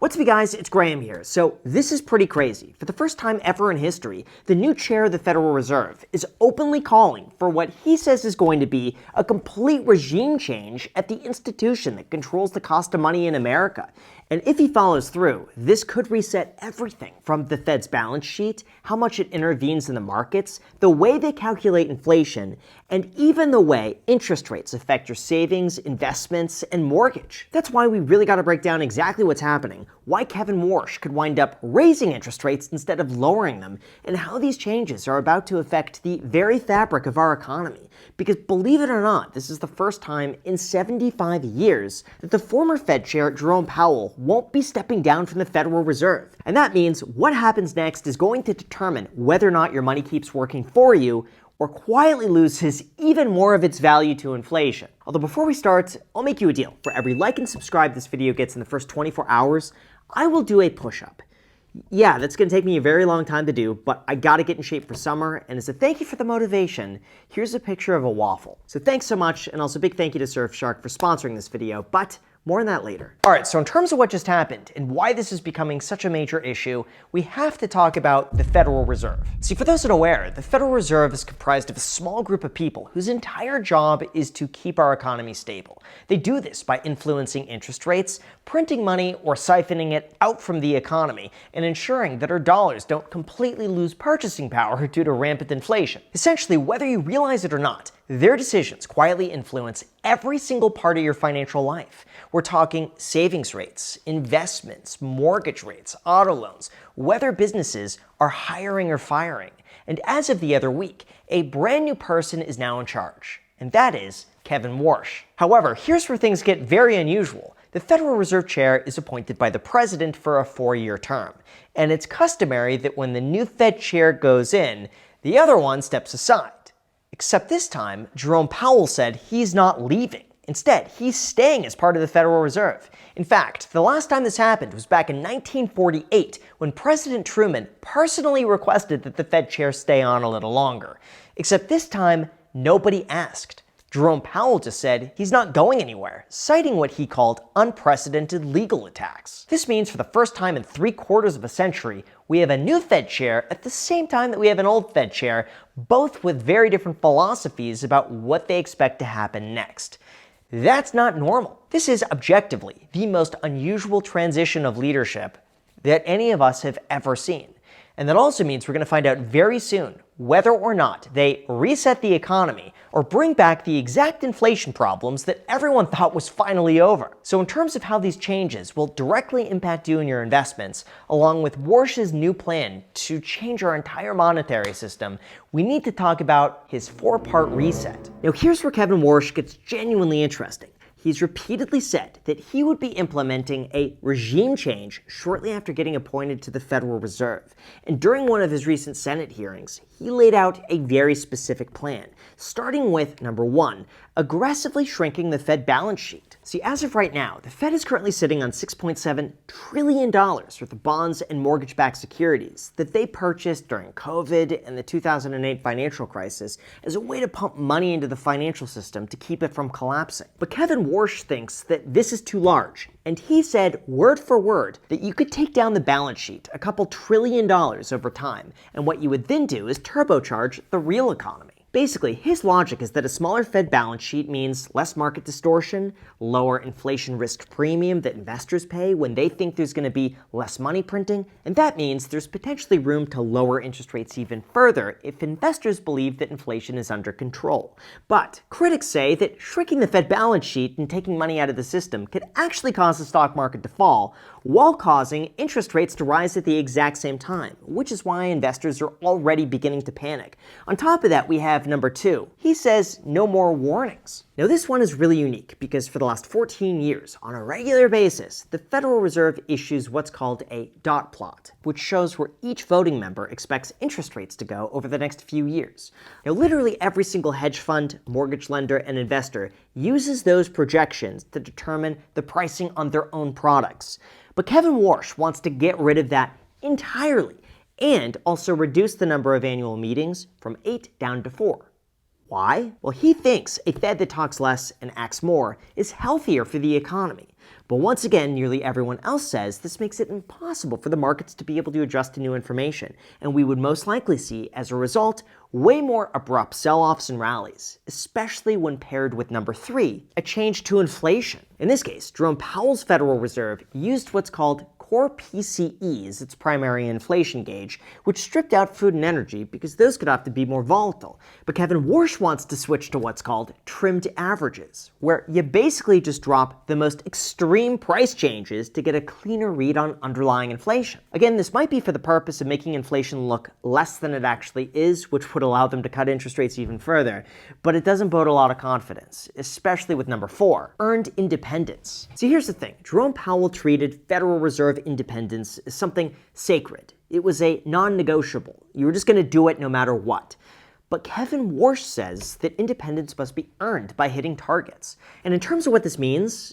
What's up, you guys? It's Graham here. So this is pretty crazy. For the first time ever in history, the new chair of the Federal Reserve is openly calling for what he says is going to be a complete regime change at the institution that controls the cost of money in America. And if he follows through, this could reset everything from the Fed's balance sheet, how much it intervenes in the markets, the way they calculate inflation, and even the way interest rates affect your savings, investments, and mortgage. That's why we really got to break down exactly what's happening, why Kevin Warsh could wind up raising interest rates instead of lowering them, and how these changes are about to affect the very fabric of our economy. Because believe it or not, this is the first time in 75 years that the former Fed chair, Jerome Powell, won't be stepping down from the Federal Reserve. And that means what happens next is going to determine whether or not your money keeps working for you or quietly loses even more of its value to inflation. Although before we start, I'll make you a deal. For every like and subscribe this video gets in the first 24 hours, I will do a push-up. Yeah, that's going to take me a very long time to do, but I got to get in shape for summer, and as a thank you for the motivation, here's a picture of a waffle. So thanks so much, and also big thank you to Surfshark for sponsoring this video, but more on that later. Alright, so in terms of what just happened and why this is becoming such a major issue, we have to talk about the Federal Reserve. See, for those unaware, the Federal Reserve is comprised of a small group of people whose entire job is to keep our economy stable. They do this by influencing interest rates, printing money or siphoning it out from the economy, and ensuring that our dollars don't completely lose purchasing power due to rampant inflation. Essentially, whether you realize it or not, their decisions quietly influence every single part of your financial life. We're talking savings rates, investments, mortgage rates, auto loans, whether businesses are hiring or firing. And as of the other week, a brand new person is now in charge, and that is Kevin Warsh. However, here's where things get very unusual. The Federal Reserve Chair is appointed by the president for a 4-year term, and it's customary that when the new Fed chair goes in, the other one steps aside. Except this time, Jerome Powell said he's not leaving. Instead, he's staying as part of the Federal Reserve. In fact, the last time this happened was back in 1948, when President Truman personally requested that the Fed chair stay on a little longer. Except this time, nobody asked. Jerome Powell just said he's not going anywhere, citing what he called unprecedented legal attacks. This means for the first time in 3/4 of a century, we have a new Fed chair at the same time that we have an old Fed chair, both with very different philosophies about what they expect to happen next. That's not normal. This is objectively the most unusual transition of leadership that any of us have ever seen. And that also means we're going to find out very soon whether or not they reset the economy or bring back the exact inflation problems that everyone thought was finally over. So in terms of how these changes will directly impact you and your investments, along with Warsh's new plan to change our entire monetary system, we need to talk about his 4-part reset. Now here's where Kevin Warsh gets genuinely interesting. He's repeatedly said that he would be implementing a regime change shortly after getting appointed to the Federal Reserve. And during one of his recent Senate hearings, he laid out a very specific plan, starting with, number 1, aggressively shrinking the Fed balance sheet. See, as of right now, the Fed is currently sitting on $6.7 trillion worth of bonds and mortgage-backed securities that they purchased during COVID and the 2008 financial crisis as a way to pump money into the financial system to keep it from collapsing. But Kevin Warsh thinks that this is too large, and he said word for word that you could take down the balance sheet a couple $1 trillion over time, and what you would then do is turbocharge the real economy. Basically, his logic is that a smaller Fed balance sheet means less market distortion, lower inflation risk premium that investors pay when they think there's going to be less money printing, and that means there's potentially room to lower interest rates even further if investors believe that inflation is under control. But critics say that shrinking the Fed balance sheet and taking money out of the system could actually cause the stock market to fall, while causing interest rates to rise at the exact same time, which is why investors are already beginning to panic. On top of that, we have number 2. He says no more warnings. Now this one is really unique because for the last 14 years, on a regular basis, the Federal Reserve issues what's called a dot plot, which shows where each voting member expects interest rates to go over the next few years. Now literally every single hedge fund, mortgage lender, and investor uses those projections to determine the pricing on their own products. But Kevin Warsh wants to get rid of that entirely and also reduce the number of annual meetings from 8 down to 4. Why? Well, he thinks a Fed that talks less and acts more is healthier for the economy. But once again, nearly everyone else says this makes it impossible for the markets to be able to adjust to new information, and we would most likely see, as a result, way more abrupt sell-offs and rallies, especially when paired with number 3, a change to inflation. In this case, Jerome Powell's Federal Reserve used what's called core PCE as its primary inflation gauge, which stripped out food and energy because those could often be more volatile. But Kevin Warsh wants to switch to what's called trimmed averages, where you basically just drop the most extreme price changes to get a cleaner read on underlying inflation. Again, this might be for the purpose of making inflation look less than it actually is, which would allow them to cut interest rates even further, but it doesn't bode a lot of confidence, especially with number 4, earned independence. See, here's the thing. Jerome Powell treated Federal Reserve independence is something sacred. It was a non-negotiable. You were just going to do it no matter what. But Kevin Warsh says that independence must be earned by hitting targets. And in terms of what this means,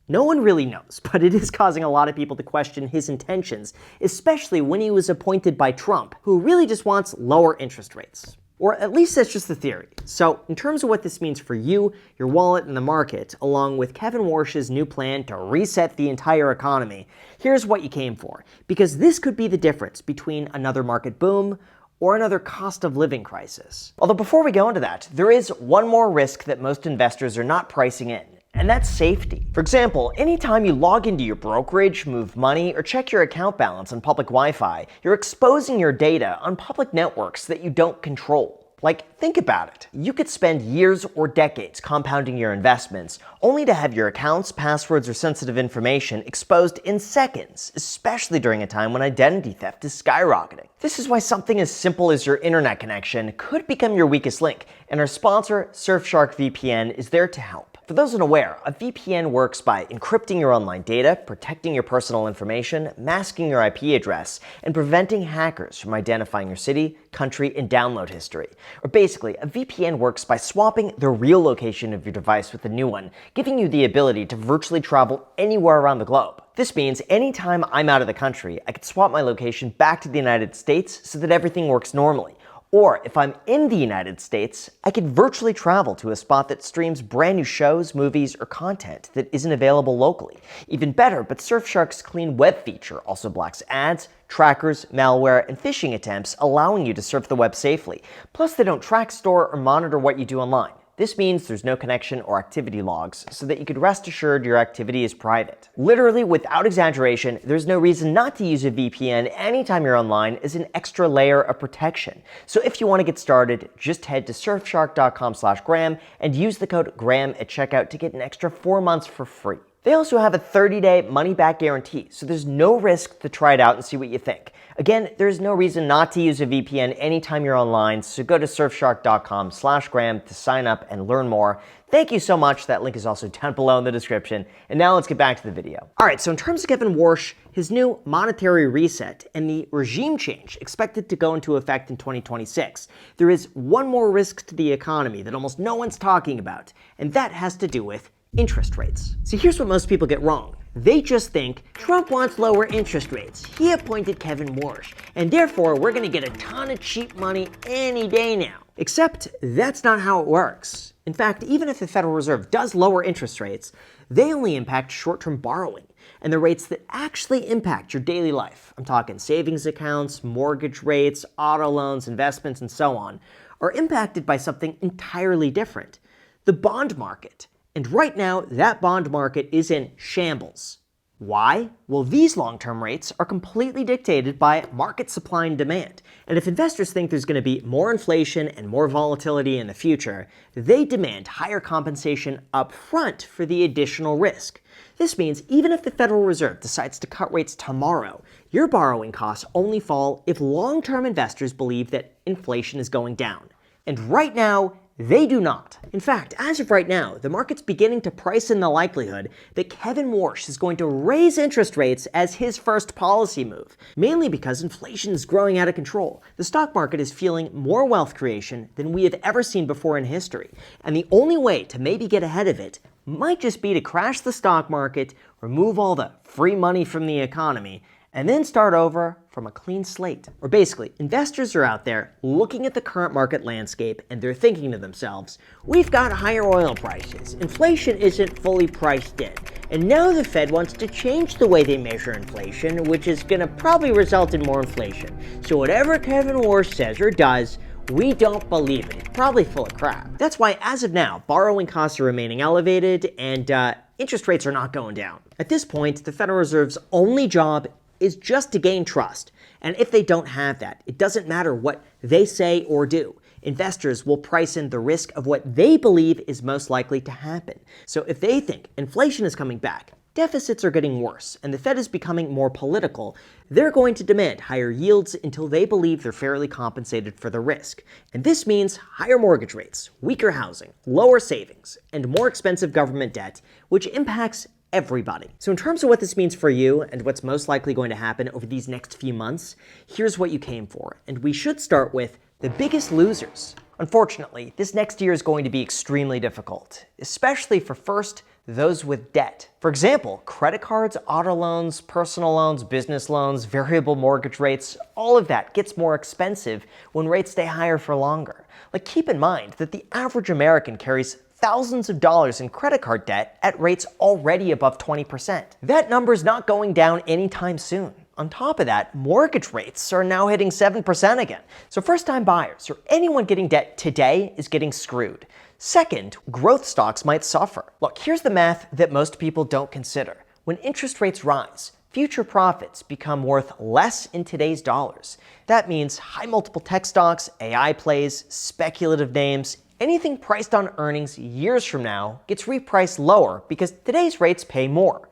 no one really knows, but it is causing a lot of people to question his intentions, especially when he was appointed by Trump, who really just wants lower interest rates. Or at least that's just the theory. So in terms of what this means for you, your wallet, and the market, along with Kevin Warsh's new plan to reset the entire economy, here's what you came for. Because this could be the difference between another market boom or another cost of living crisis. Although before we go into that, there is one more risk that most investors are not pricing in, and that's safety. For example, anytime you log into your brokerage, move money, or check your account balance on public Wi-Fi, you're exposing your data on public networks that you don't control. Like, think about it. You could spend years or decades compounding your investments, only to have your accounts, passwords, or sensitive information exposed in seconds, especially during a time when identity theft is skyrocketing. This is why something as simple as your internet connection could become your weakest link, and our sponsor, Surfshark VPN, is there to help. For those unaware, a VPN works by encrypting your online data, protecting your personal information, masking your IP address, and preventing hackers from identifying your city, country, and download history. Or basically, a VPN works by swapping the real location of your device with a new one, giving you the ability to virtually travel anywhere around the globe. This means anytime I'm out of the country, I can swap my location back to the United States so that everything works normally. Or if I'm in the United States, I can virtually travel to a spot that streams brand new shows, movies, or content that isn't available locally. Even better, but Surfshark's clean web feature also blocks ads, trackers, malware, and phishing attempts, allowing you to surf the web safely. Plus, they don't track, store, or monitor what you do online. This means there's no connection or activity logs, so that you could rest assured your activity is private. Literally, without exaggeration, there's no reason not to use a VPN anytime you're online as an extra layer of protection. So if you want to get started, just head to surfshark.com/Graham and use the code GRAHAM at checkout to get an extra 4 months for free. They also have a 30-day money-back guarantee, so there's no risk to try it out and see what you think. Again, there's no reason not to use a VPN anytime you're online, so go to surfshark.com/Graham to sign up and learn more. Thank you so much. That link is also down below in the description. And now let's get back to the video. All right, so in terms of Kevin Warsh, his new monetary reset and the regime change expected to go into effect in 2026, there is one more risk to the economy that almost no one's talking about, and that has to do with interest rates. See, here's what most people get wrong. They just think Trump wants lower interest rates. He appointed Kevin Warsh, and therefore we're going to get a ton of cheap money any day now. Except that's not how it works. In fact, even if the Federal Reserve does lower interest rates, they only impact short-term borrowing and the rates that actually impact your daily life. I'm talking savings accounts, mortgage rates, auto loans, investments, and so on, are impacted by something entirely different: the bond market. And right now, that bond market is in shambles. Why? Well, these long-term rates are completely dictated by market supply and demand. And if investors think there's going to be more inflation and more volatility in the future, they demand higher compensation up front for the additional risk. This means even if the Federal Reserve decides to cut rates tomorrow, your borrowing costs only fall if long-term investors believe that inflation is going down. And right now, they do not. In fact, as of right now, the market's beginning to price in the likelihood that Kevin Warsh is going to raise interest rates as his first policy move, mainly because inflation is growing out of control. The stock market is feeling more wealth creation than we have ever seen before in history, and the only way to maybe get ahead of it might just be to crash the stock market, remove all the free money from the economy, and then start over from a clean slate. Or basically, investors are out there looking at the current market landscape and they're thinking to themselves, we've got higher oil prices, inflation isn't fully priced in, and now the Fed wants to change the way they measure inflation, which is going to probably result in more inflation. So whatever Kevin Warsh says or does, we don't believe it. It's probably full of crap. That's why, as of now, borrowing costs are remaining elevated and interest rates are not going down. At this point, the Federal Reserve's only job is just to gain trust. And if they don't have that, it doesn't matter what they say or do. Investors will price in the risk of what they believe is most likely to happen. So if they think inflation is coming back, deficits are getting worse, and the Fed is becoming more political, they're going to demand higher yields until they believe they're fairly compensated for the risk. And this means higher mortgage rates, weaker housing, lower savings, and more expensive government debt, which impacts everybody. So in terms of what this means for you and what's most likely going to happen over these next few months, here's what you came for. And we should start with the biggest losers. Unfortunately, this next year is going to be extremely difficult, especially for first, those with debt. For example, credit cards, auto loans, personal loans, business loans, variable mortgage rates, all of that gets more expensive when rates stay higher for longer. Like, keep in mind that the average American carries thousands of dollars in credit card debt at rates already above 20%. That number's not going down anytime soon. On top of that, mortgage rates are now hitting 7% again. So first-time buyers or anyone getting debt today is getting screwed. Second, growth stocks might suffer. Look, here's the math that most people don't consider. When interest rates rise, future profits become worth less in today's dollars. That means high multiple tech stocks, AI plays, speculative names, anything priced on earnings years from now gets repriced lower because today's rates pay more.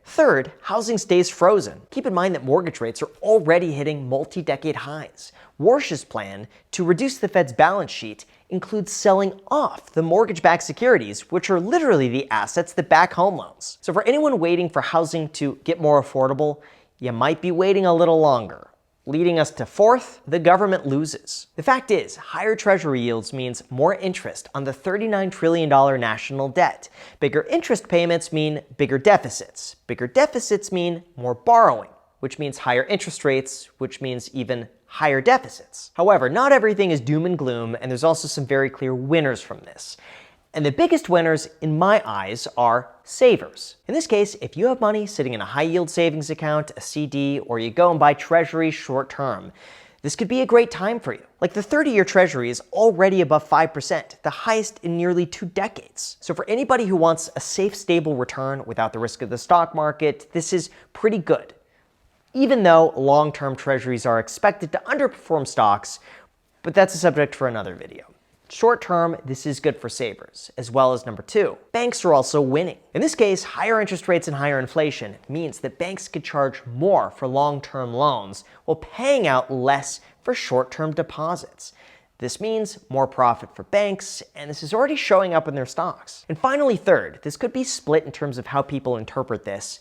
Third, housing stays frozen. Keep in mind that mortgage rates are already hitting multi-decade highs. Warsh's plan to reduce the Fed's balance sheet includes selling off the mortgage-backed securities, which are literally the assets that back home loans. So for anyone waiting for housing to get more affordable, you might be waiting a little longer. Leading us to fourth, the government loses. The fact is, higher treasury yields means more interest on the $39 trillion national debt. Bigger interest payments mean bigger deficits. Bigger deficits mean more borrowing, which means higher interest rates, which means even higher deficits. However, not everything is doom and gloom, and there's also some very clear winners from this. And the biggest winners, in my eyes, are savers. In this case, if you have money sitting in a high-yield savings account, a CD, or you go and buy treasuries short-term, this could be a great time for you. Like, the 30-year treasury is already above 5%, the highest in nearly 2 decades. So for anybody who wants a safe, stable return without the risk of the stock market, this is pretty good. Even though long-term treasuries are expected to underperform stocks, but that's a subject for another video. Short term, this is good for savers, as well as number 2. Banks are also winning. In this case, higher interest rates and higher inflation means that banks could charge more for long-term loans while paying out less for short-term deposits. This means more profit for banks, and this is already showing up in their stocks. And finally, third, this could be split in terms of how people interpret this,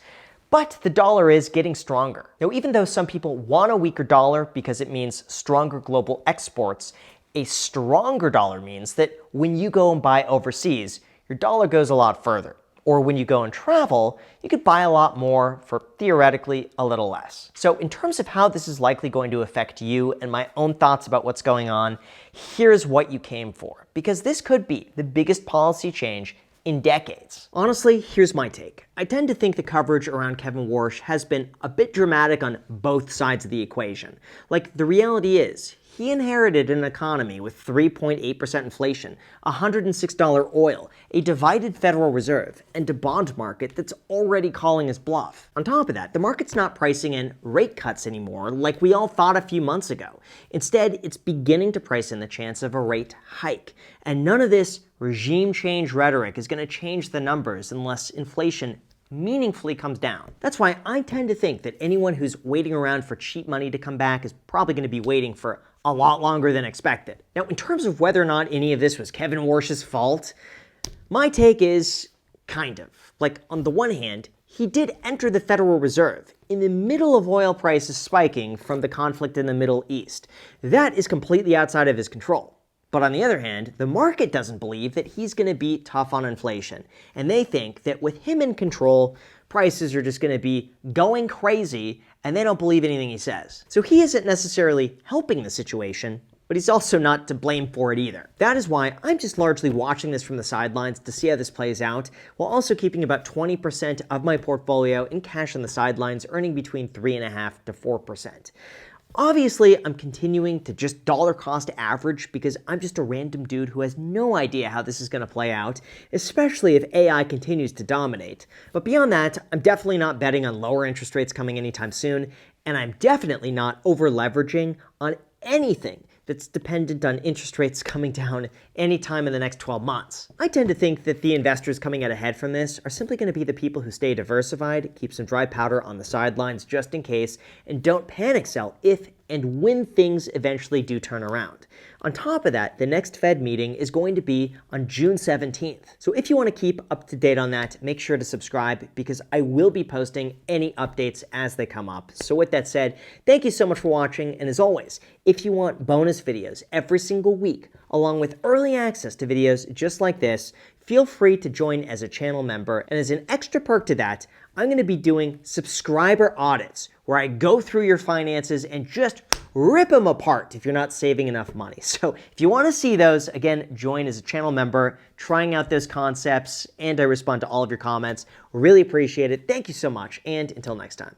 but the dollar is getting stronger. Now, even though some people want a weaker dollar because it means stronger global exports, a stronger dollar means that when you go and buy overseas, your dollar goes a lot further. Or when you go and travel, you could buy a lot more for theoretically a little less. So in terms of how this is likely going to affect you and my own thoughts about what's going on, here's what you came for. Because this could be the biggest policy change in decades. Honestly, here's my take. I tend to think the coverage around Kevin Warsh has been a bit dramatic on both sides of the equation. Like, the reality is, he inherited an economy with 3.8% inflation, $106 oil, a divided Federal Reserve, and a bond market that's already calling his bluff. On top of that, the market's not pricing in rate cuts anymore like we all thought a few months ago. Instead, it's beginning to price in the chance of a rate hike. And none of this regime change rhetoric is going to change the numbers unless inflation meaningfully comes down. That's why I tend to think that anyone who's waiting around for cheap money to come back is probably going to be waiting for a lot longer than expected. Now, in terms of whether or not any of this was Kevin Warsh's fault, my take is kind of. Like, on the one hand, he did enter the Federal Reserve in the middle of oil prices spiking from the conflict in the Middle East. That is completely outside of his control. But on the other hand, the market doesn't believe that he's going to be tough on inflation. And they think that with him in control, prices are just going to be going crazy, and they don't believe anything he says. So he isn't necessarily helping the situation, but he's also not to blame for it either. That is why I'm just largely watching this from the sidelines to see how this plays out, while also keeping about 20% of my portfolio in cash on the sidelines, earning between 3.5% to 4%. Obviously, I'm continuing to just dollar cost average because I'm just a random dude who has no idea how this is going to play out, especially if AI continues to dominate. But beyond that, I'm definitely not betting on lower interest rates coming anytime soon, and I'm definitely not over leveraging on anything that's dependent on interest rates coming down anytime in the next 12 months. I tend to think that the investors coming out ahead from this are simply going to be the people who stay diversified, keep some dry powder on the sidelines just in case, and don't panic sell if and when things eventually do turn around. On top of that, the next Fed meeting is going to be on June 17th. So if you want to keep up to date on that, make sure to subscribe because I will be posting any updates as they come up. So with that said, thank you so much for watching, and as always, if you want bonus videos every single week, along with early access to videos just like this, feel free to join as a channel member, and as an extra perk to that, I'm going to be doing subscriber audits where I go through your finances and just rip them apart if you're not saving enough money. So if you want to see those, again, join as a channel member, trying out those concepts, and I respond to all of your comments. Really appreciate it. Thank you so much, and until next time.